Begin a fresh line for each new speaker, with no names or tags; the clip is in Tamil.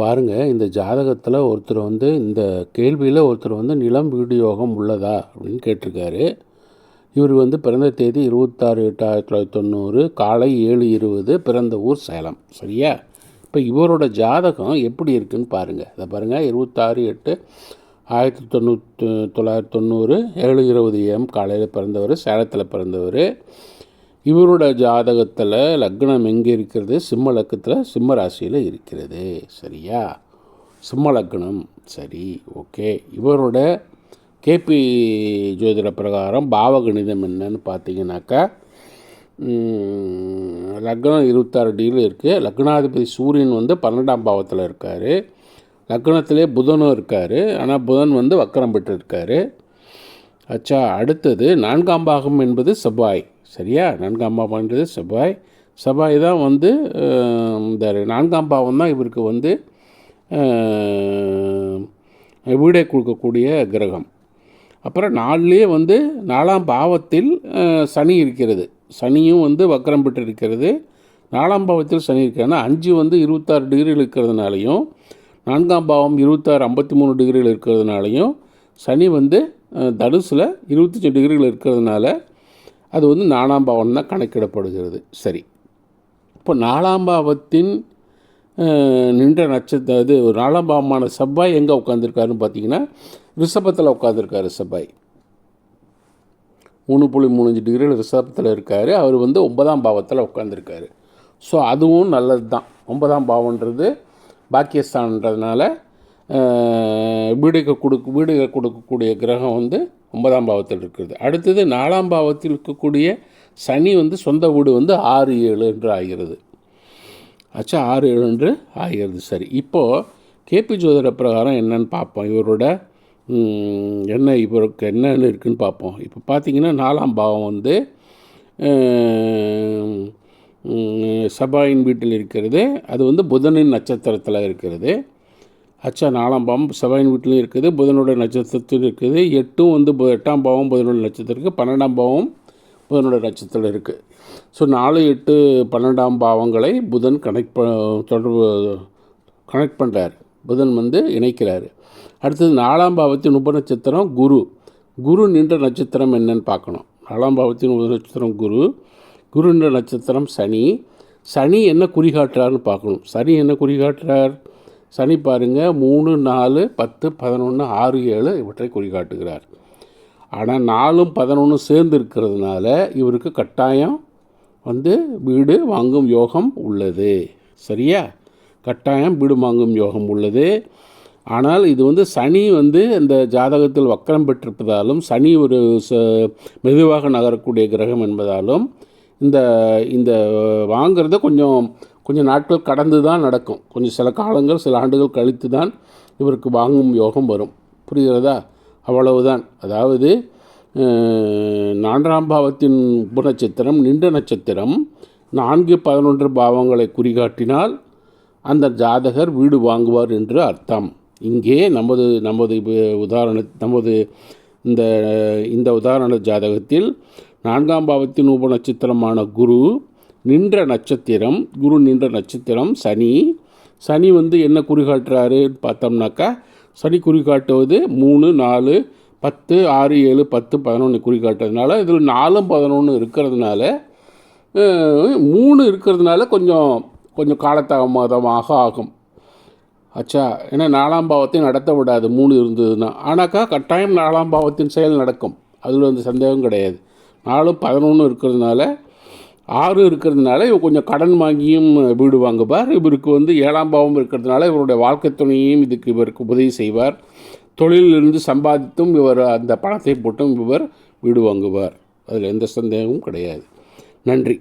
பாருங்கள், இந்த ஜாதகத்தில் ஒருத்தர் இந்த கேள்வியில் ஒருத்தர் நிலம் வீடு யோகம் உள்ளதா அப்படின்னு கேட்டிருக்காரு. இவர் பிறந்த தேதி 26/8/1990, காலை 7:20, பிறந்த ஊர் சேலம். சரியா? இப்போ இவரோட ஜாதகம் எப்படி இருக்குன்னு பாருங்கள். அதை பாருங்கள், 26/8/1990, 7:20 AM காலையில் பிறந்தவர், சேலத்தில் பிறந்தவர். இவரோட ஜாதகத்தில் லக்னம் எங்கே இருக்கிறது? சிம்ம லக்கத்தில், சிம்ம ராசியில் இருக்கிறது. சரியா? சிம்ம லக்னம். சரி, ஓகே. இவரோட கேபி ஜோதிட பிரகாரம் பாவகணிதம் என்னன்னு பார்த்தீங்கன்னாக்கா, லக்னம் 26 டிகிரியில் இருக்குது. லக்னாதிபதி சூரியன் 12ஆம் பாவத்தில் இருக்கார். லக்னத்திலே புதனும் இருக்கார். ஆனால் புதன் வக்கரம் பெற்று இருக்கார். அச்சா, அடுத்தது 4ஆம் பாகம் என்பது செவ்வாய். சரியா? 4ஆம் பாவம் என்பது செவ்வாய். செவ்வாய் தான் இந்த 4ஆம் பாவம் தான் இவருக்கு வீடை கொடுக்கக்கூடிய கிரகம். அப்புறம் 4லேயே 4ஆம் பாவத்தில் சனி இருக்கிறது. சனியும் வக்கரம் பெற்று இருக்கிறது. 4ஆம் பாவத்தில் சனி இருக்கிறதுனா 5 26 டிகிரியில் இருக்கிறதுனாலையும், 4ஆம் பாவம் 26 53 டிகிரியில் இருக்கிறதுனாலையும், சனி தனுசில் 25 டிகிரியில் இருக்கிறதுனால அது 4ஆம் பாவம் தான் கணக்கிடப்படுகிறது. சரி, இப்போ 4ஆம் பாவத்தின் நின்ற நட்சத்திரம், இது 4ஆம் பாவமான செவ்வாய் எங்கே உட்காந்துருக்காருன்னு பார்த்தீங்கன்னா, ரிஷபத்தில் உட்காந்துருக்காரு. செவ்வாய் 3.35 டிகிரியில் ரிஷபத்தில் இருக்கார். அவர் 9ஆம் பாவத்தில் உட்காந்துருக்காரு. ஸோ அதுவும் நல்லது தான். 9ஆம் பாவன்றது பாக்கியஸ்தானன்றதுனால வீடு கொடுக்கக்கூடிய கிரகம் 9ஆம் பாவத்தில் இருக்கிறது. அடுத்தது 4ஆம் பாவத்தில் இருக்கக்கூடிய சனி சொந்த வீடு 6-7 என்று ஆகிறது. ஆச்சா, 6-7 என்று ஆகிறது. சரி, இப்போது கேபி ஜோதிட பிரகாரம் என்னன்னு பார்ப்போம். இவருக்கு என்னென்னு இருக்குதுன்னு பார்ப்போம். இப்போ பார்த்தீங்கன்னா 4ஆம் பாவம் செவ்வாயின் வீட்டில் இருக்கிறது. அது புதனின் நட்சத்திரத்தில் இருக்கிறது. அச்சா, 4ஆம் பாவம் செவ்வாயின் வீட்டிலும் இருக்குது, புதனோட நட்சத்திரத்தில் இருக்குது. 8ஆம் பாவம் புதனோட நட்சத்திரம் இருக்குது. 12ஆம் பாவம் புதனோட நட்சத்திரம் இருக்குது. ஸோ 4, 8, 12ஆம் பாவங்களை புதன் கனெக்ட் பண்ணுறார். புதன் இணைக்கிறார். அடுத்தது 4ஆம் பாவத்தின் உப நட்சத்திரம் குரு நின்ற நட்சத்திரம் என்னன்னு பார்க்கணும். 4ஆம் பாவத்தின் உப நட்சத்திரம் குரு நின்ற நட்சத்திரம் சனி என்ன குறிகாட்டுறாருன்னு பார்க்கணும். சனி என்ன குறிகாட்டுறார்? சனி பாருங்கள், 3, 4, 10, 11, 6, 7 இவற்றை குறிகாட்டுகிறார். ஆனால் 4ம் 11 சேர்ந்து இருக்கிறதுனால இவருக்கு கட்டாயம் வீடு வாங்கும் யோகம் உள்ளது. சரியா? கட்டாயம் வீடு வாங்கும் யோகம் உள்ளது. ஆனால் இது சனி இந்த ஜாதகத்தில் வக்கரம் பெற்றிருப்பதாலும், சனி ஒரு மெதுவாக நகரக்கூடிய கிரகம் என்பதாலும் இந்த வாங்கிறது கொஞ்சம் நாட்கள் கடந்து தான் நடக்கும். கொஞ்சம் சில காலங்கள், சில ஆண்டுகள் கழித்து தான் இவருக்கு வாங்கும் யோகம் வரும். புரிகிறதா? அவ்வளவுதான். அதாவது 4ஆம் பாவத்தின் உபநட்சத்திரம் நின்ற நட்சத்திரம் 4, 11 பாவங்களை குறிகாட்டினால் அந்த ஜாதகர் வீடு வாங்குவார் என்று அர்த்தம். இங்கே நமது இந்த உதாரண ஜாதகத்தில் 4ஆம் பாவத்தின் உபநட்சத்திரமான குரு நின்ற நட்சத்திரம் சனி என்ன குறிகாட்டுறாரு பார்த்தோம்னாக்கா, சனி குறிகாட்டுவது 3, 4, 10, 6, 7, 10, 11 குறிகாட்டுறதுனால, இதில் 4, 11 இருக்கிறதுனால, 3 இருக்கிறதுனால கொஞ்சம் காலதாமதமாக ஆகும். ஆச்சா, ஏன்னா 4ஆம் பாவத்தை நடத்த விடாது 3 இருந்ததுன்னா. ஆனாக்கா கட்டாயம் 4ஆம் பாவத்தின் செயல் நடக்கும். அதில் சந்தேகம் கிடையாது. 4, 11 இருக்கிறதுனால, 6 இருக்கிறதுனால இவர் கொஞ்சம் கடன் வாங்கியும் வீடு வாங்குவார். இவருக்கு 7ஆம் பாவம் இருக்கிறதுனால இவருடைய வாழ்க்கை துணையையும் இவருக்கு உதவி செய்வார். தொழிலிருந்து சம்பாதித்தும் இவர் அந்த பணத்தை போட்டும் இவர் வீடு வாங்குவார். அதில் எந்த சந்தேகமும் கிடையாது. நன்றி.